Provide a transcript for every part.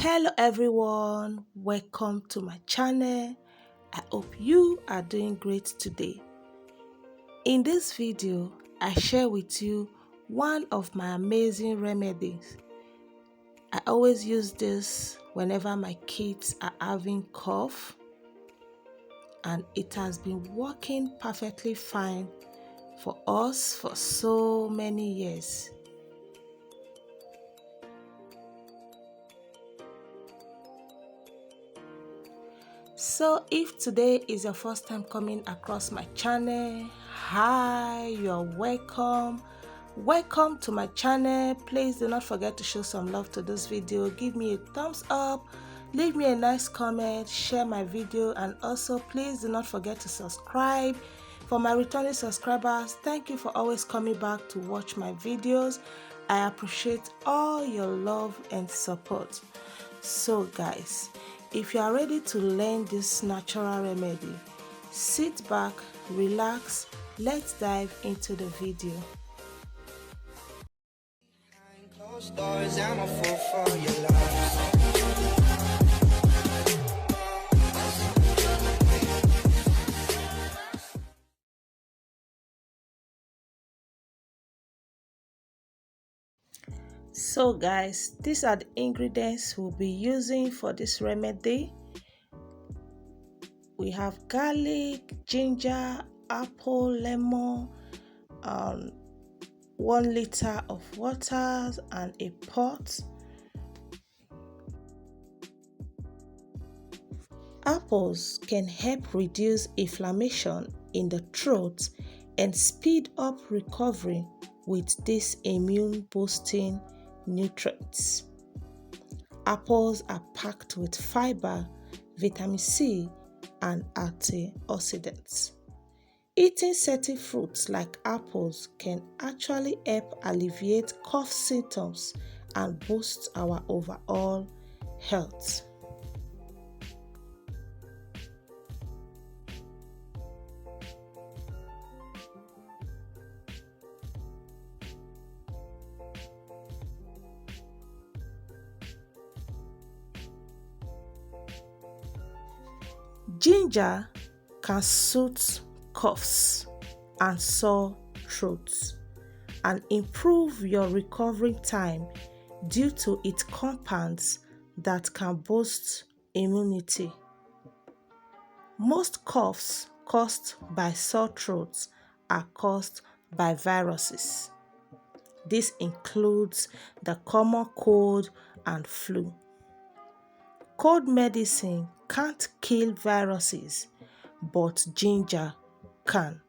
Hello everyone, welcome to my channel. I hope you are doing great today. In this video, I share with you one of my amazing remedies. I always use this whenever my kids are having cough, and it has been working perfectly fine for us for so many years. So if today is your first time coming across my channel, hi, you're welcome. Welcome to my channel. Please do not forget to show some love to this video. Give me a thumbs up, leave me a nice comment, share my video, and also please do not forget to subscribe. For my returning subscribers, thank you for always coming back to watch my videos. I appreciate all your love and support. So guys, if you are ready to learn this natural remedy, sit back, relax, let's dive into the video. So guys, these are the ingredients we'll be using for this remedy. We have garlic, ginger, apple, lemon, 1 liter of water and a pot. Apples can help reduce inflammation in the throat and speed up recovery with these immune boosting nutrients. Apples are packed with fiber, vitamin C, and antioxidants. Eating certain fruits like apples can actually help alleviate cough symptoms and boost our overall health. Ginger can soothe coughs and sore throats and improve your recovery time due to its compounds that can boost immunity. Most coughs caused by sore throats are caused by viruses. This includes the common cold and flu. Cold medicine can't kill viruses, but ginger can.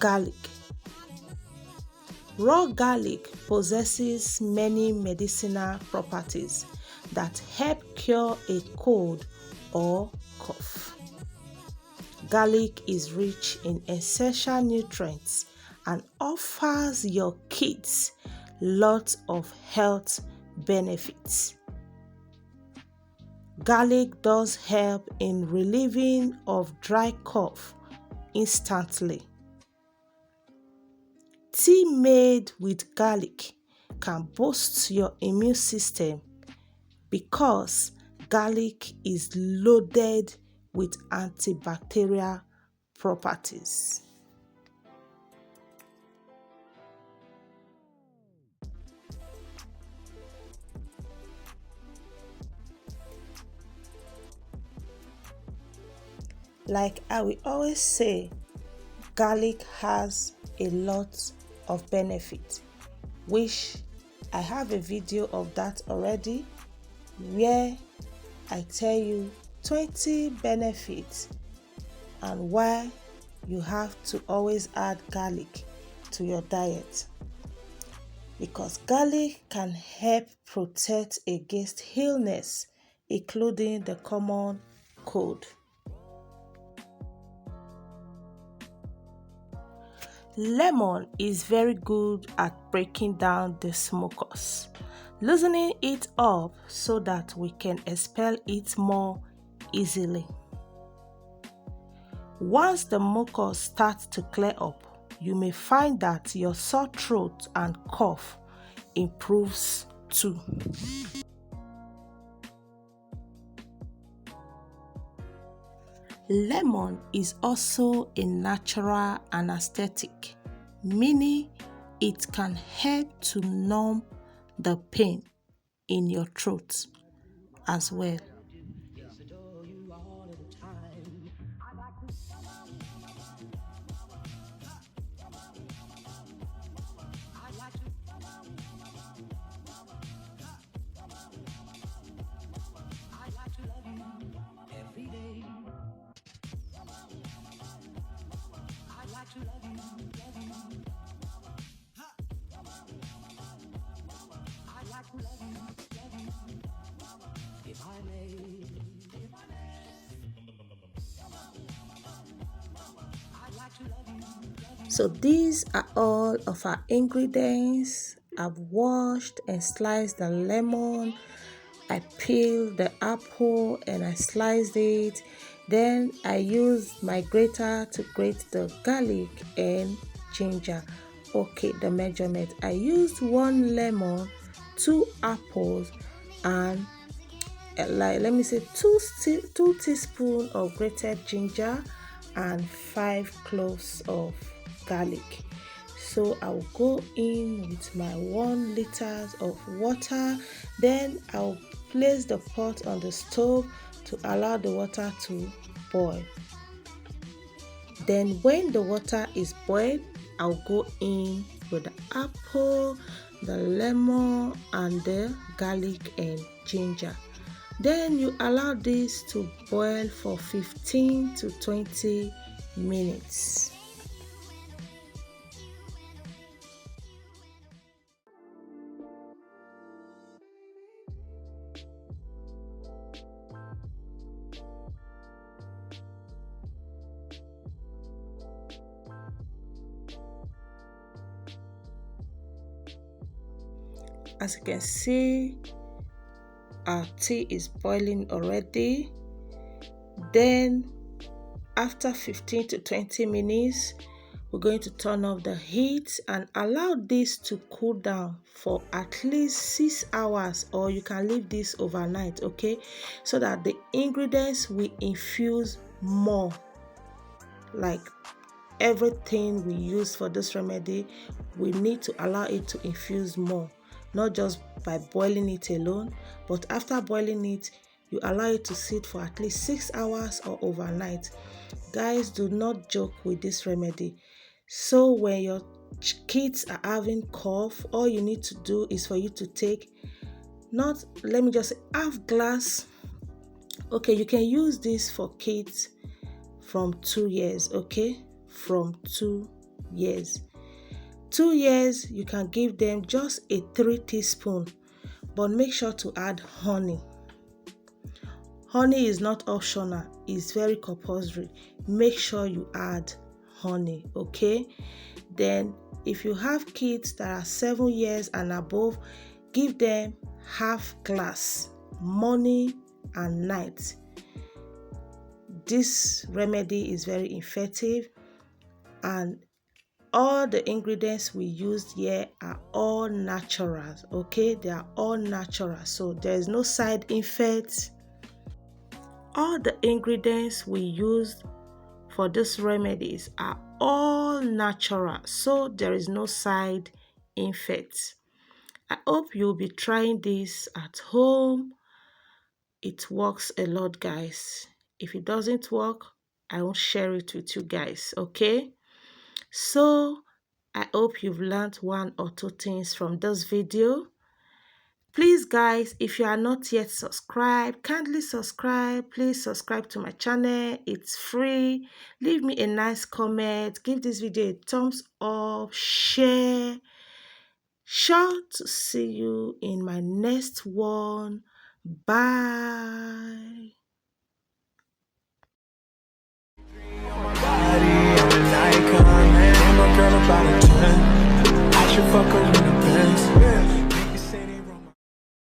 Garlic. Raw garlic possesses many medicinal properties that help cure a cold or cough. Garlic is rich in essential nutrients and offers your kids lots of health benefits. Garlic does help in relieving of dry cough instantly. Tea made with garlic can boost your immune system because garlic is loaded with antibacterial properties. Like I will always say, garlic has a lot of benefits, which I have a video of that already, where I tell you 20 benefits and why you have to always add garlic to your diet. because garlic can help protect against illness, including the common cold. Lemon is very good at breaking down the mucus, loosening it up so that we can expel it more easily. Once the mucus starts to clear up, you may find that your sore throat and cough improves too. Lemon is also a natural anesthetic, meaning it can help to numb the pain in your throat as well. So these are all of our ingredients. I've washed and sliced the lemon. I peeled the apple and I sliced it. Then I used my grater to grate the garlic and ginger. Okay, the measurement. I used 1 lemon, 2 apples, and let me say 2 teaspoons of grated ginger and 5 cloves of garlic. So I'll go in with my 1 liter of water. Then I'll place the pot on the stove to allow the water to boil. Then when the water is boiled, I'll go in with the apple, the lemon, and the garlic and ginger. Then you allow this to boil for 15 to 20 minutes. As you can see, our tea is boiling already. Then after 15 to 20 minutes, we're going to turn off the heat and allow this to cool down for at least 6 hours, or you can leave this overnight, okay, so that the ingredients will infuse more. Like everything we use for this remedy, we need to allow it to infuse more, not just by boiling it alone, but after boiling it, you allow it to sit for at least 6 hours or overnight. Guys, do not joke with this remedy. So when your kids are having cough, all you need to do is for you to take, not, let me just say, half glass. Okay, you can use this for kids from 2 years, okay, from 2 years. 2 years, you can give them just a 3 teaspoons, but make sure to add honey. Honey is not optional, it's very compulsory. Make sure you add honey, okay? Then if you have kids that are 7 years and above, give them half glass morning and night. This remedy is very effective, and all the ingredients we used here are all natural, okay? They are all natural, so there is no side effects. All the ingredients we used for these remedies are all natural, so there is no side effects. I hope you'll be trying this at home. It works a lot, guys. If it doesn't work, I won't share it with you guys, okay? So I hope you've learned 1 or 2 things from this video. Please guys, if you are not yet subscribed, kindly subscribe. Please subscribe to my channel. It's free. Leave me a nice comment. Give this video a thumbs up. Share. Sure to see you in my next one. Bye.